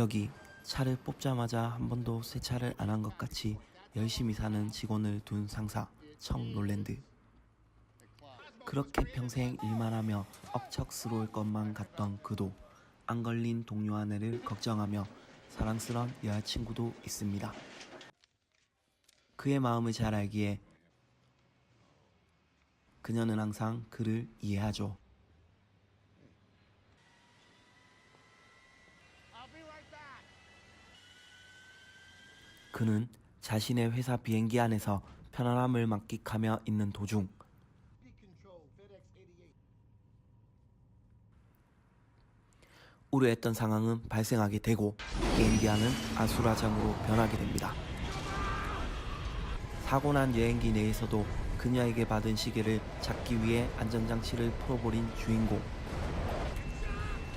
여기 차를 뽑자마자 한 번도 세차를 안 한 것 같이 열심히 사는 직원을 둔 상사 청 놀랜드. 그렇게 평생 일만 하며 억척스러울 것만 같던 그도 안 걸린 동료 아내를 걱정하며 사랑스런 여자친구도 있습니다. 그의 마음을 잘 알기에 그녀는 항상 그를 이해하죠. 그는 자신의 회사 비행기 안에서 편안함을 만끽하며 있는 도중 우려했던 상황은 발생하게 되고 비행기 안은 아수라장으로 변하게 됩니다. 사고 난 여행기 내에서도 그녀에게 받은 시계를 찾기 위해 안전장치를 풀어버린 주인공.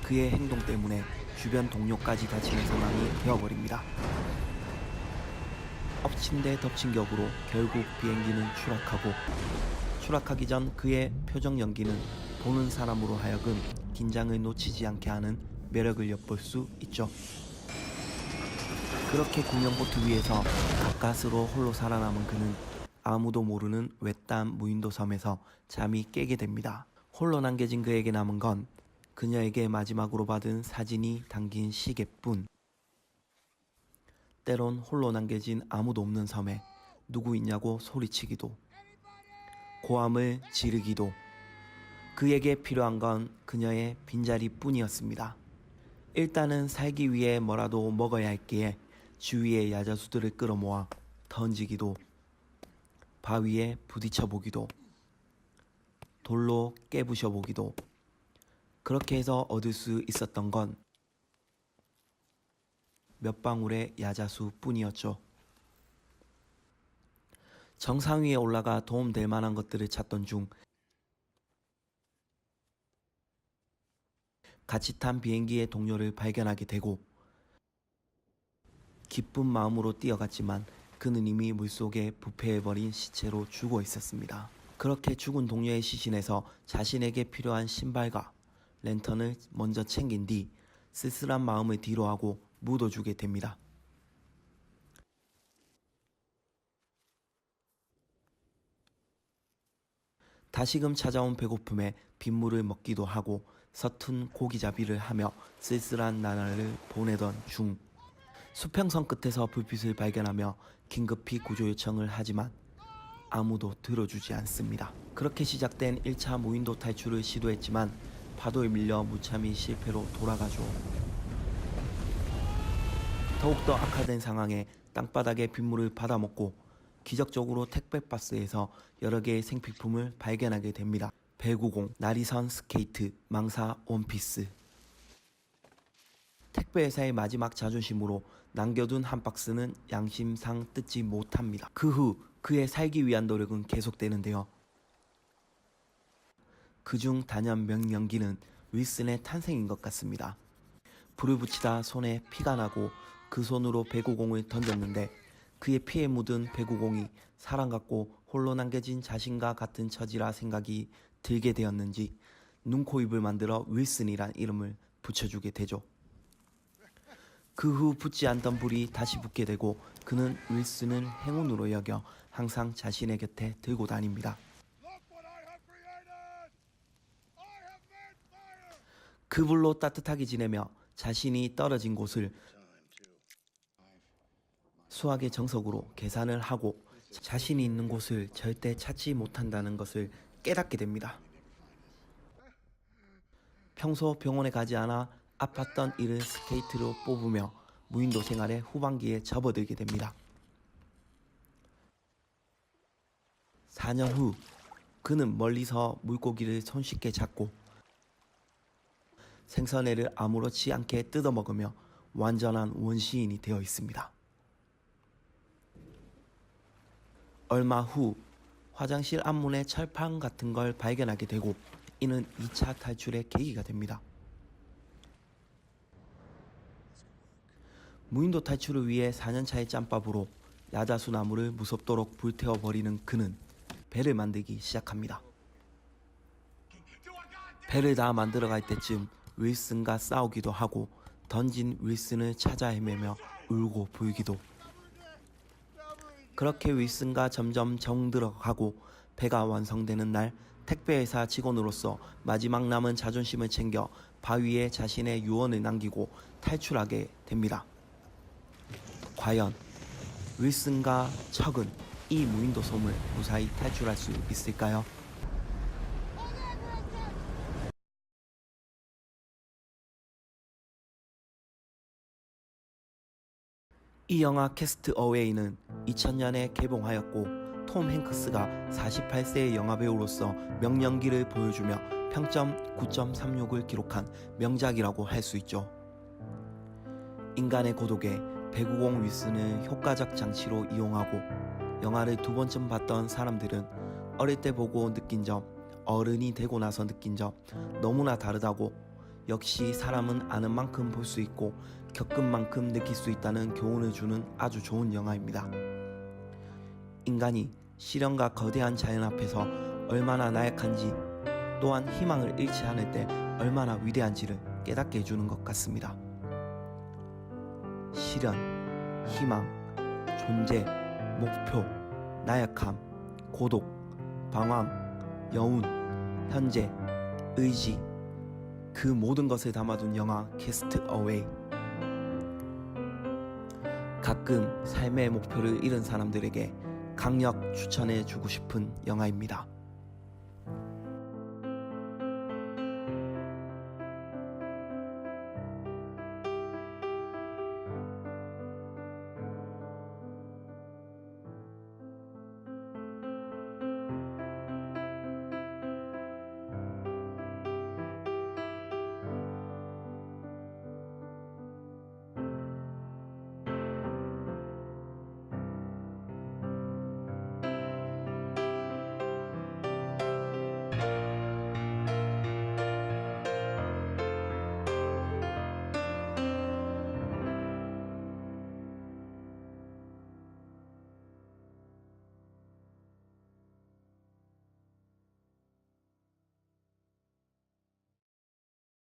그의 행동 때문에 주변 동료까지 다치는 상황이 되어버립니다. 엎친 데 덮친 격으로 결국 비행기는 추락하기 전 그의 표정 연기는 보는 사람으로 하여금 긴장을 놓치지 않게 하는 매력을 엿볼 수 있죠. 그렇게 구명보트 위에서 가까스로 홀로 살아남은 그는 아무도 모르는 외딴 무인도 섬에서 잠이 깨게 됩니다. 홀로 남겨진 그에게 남은 건 그녀에게 마지막으로 받은 사진이 담긴 시계뿐. 때론 홀로 남겨진 아무도 없는 섬에 누구 있냐고 소리치기도, 고함을 지르기도, 그에게 필요한 건 그녀의 빈자리뿐이었습니다. 일단은 살기 위해 뭐라도 먹어야 했기에 주위의 야자수들을 끌어모아 던지기도, 바위에 부딪혀보기도, 돌로 깨부셔보기도, 그렇게 해서 얻을 수 있었던 건 몇 방울의 야자수 뿐이었죠. 정상 위에 올라가 도움될 만한 것들을 찾던 중 같이 탄 비행기의 동료를 발견하게 되고 기쁜 마음으로 뛰어갔지만 그는 이미 물속에 부패해버린 시체로 죽어 있었습니다. 그렇게 죽은 동료의 시신에서 자신에게 필요한 신발과 랜턴을 먼저 챙긴 뒤 쓸쓸한 마음을 뒤로하고 묻어주게 됩니다. 다시금 찾아온 배고픔에 빗물을 먹기도 하고 서툰 고기잡이를 하며 쓸쓸한 나날을 보내던 중 수평선 끝에서 불빛을 발견하며 긴급히 구조 요청을 하지만 아무도 들어주지 않습니다. 그렇게 시작된 1차 무인도 탈출을 시도했지만 파도에 밀려 무참히 실패로 돌아가죠. 더욱더 악화된 상황에 땅바닥에 빗물을 받아먹고 기적적으로 택배박스에서 여러 개의 생필품을 발견하게 됩니다. 배구공, 나리선 스케이트, 망사, 원피스. 택배회사의 마지막 자존심으로 남겨둔 한 박스는 양심상 뜯지 못합니다. 그 후 그의 살기 위한 노력은 계속되는데요. 그중 단연 명연기는 윌슨의 탄생인 것 같습니다. 불을 붙이다 손에 피가 나고 그 손으로 배구공을 던졌는데 그의 피에 묻은 배구공이 사람 같고 홀로 남겨진 자신과 같은 처지라 생각이 들게 되었는지 눈, 코, 입을 만들어 윌슨이란 이름을 붙여주게 되죠. 그 후 붙지 않던 불이 다시 붙게 되고 그는 윌슨을 행운으로 여겨 항상 자신의 곁에 들고 다닙니다. 그 불로 따뜻하게 지내며 자신이 떨어진 곳을 수학의 정석으로 계산을 하고 자신이 있는 곳을 절대 찾지 못한다는 것을 깨닫게 됩니다. 평소 병원에 가지 않아 아팠던 이를 스케이트로 뽑으며 무인도 생활의 후반기에 접어들게 됩니다. 4년 후 그는 멀리서 물고기를 손쉽게 잡고 생선회를 아무렇지 않게 뜯어먹으며 완전한 원시인이 되어 있습니다. 얼마 후 화장실 앞문에 철판 같은 걸 발견하게 되고 이는 2차 탈출의 계기가 됩니다. 무인도 탈출을 위해 4년차의 짬밥으로 야자수 나무를 무섭도록 불태워버리는 그는 배를 만들기 시작합니다. 배를 다 만들어갈 때쯤 윌슨과 싸우기도 하고 던진 윌슨을 찾아 헤매며 울고 불기도. 그렇게 윌슨과 점점 정들어가고 배가 완성되는 날, 택배회사 직원으로서 마지막 남은 자존심을 챙겨 바위에 자신의 유언을 남기고 탈출하게 됩니다. 과연 윌슨과 척은 이 무인도 섬을 무사히 탈출할 수 있을까요? 이 영화 캐스트 어웨이는 2000년에 개봉하였고 톰 행크스가 48세의 영화배우로서 명연기를 보여주며 평점 9.36을 기록한 명작이라고 할 수 있죠. 인간의 고독에 배구공 윌슨을 효과적 장치로 이용하고 영화를 2번쯤 봤던 사람들은 어릴 때 보고 느낀 점, 어른이 되고 나서 느낀 점 너무나 다르다고, 역시 사람은 아는 만큼 볼 수 있고 겪은 만큼 느낄 수 있다는 교훈을 주는 아주 좋은 영화입니다. 인간이 시련과 거대한 자연 앞에서 얼마나 나약한지, 또한 희망을 잃지 않을 때 얼마나 위대한지를 깨닫게 해주는 것 같습니다. 시련, 희망, 존재, 목표, 나약함, 고독, 방황, 여운, 현재, 의지, 그 모든 것을 담아둔 영화 캐스트 어웨이. 가끔 삶의 목표를 잃은 사람들에게 강력 추천해 주고 싶은 영화입니다.